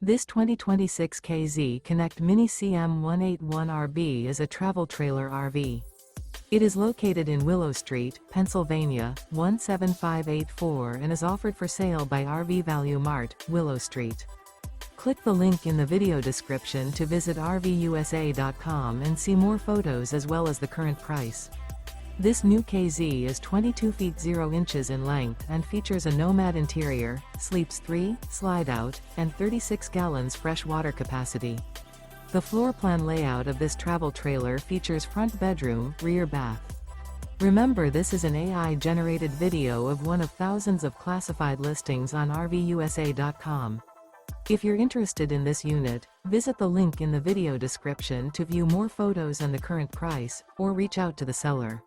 This 2026 K-Z Connect Mini CM181RB is a travel trailer RV. It is located in Willow Street, Pennsylvania, 17584 and is offered for sale by RV Value Mart, Willow Street. Click the link in the video description to visit RVUSA.com and see more photos as well as the current price. This new K-Z is 22 feet 0 inches in length and features a Nomad interior, sleeps 3, slide-out, and 36 gallons fresh water capacity. The floor plan layout of this travel trailer features front bedroom, rear bath. Remember, this is an AI-generated video of one of thousands of classified listings on RVUSA.com. If you're interested in this unit, visit the link in the video description to view more photos and the current price, or reach out to the seller.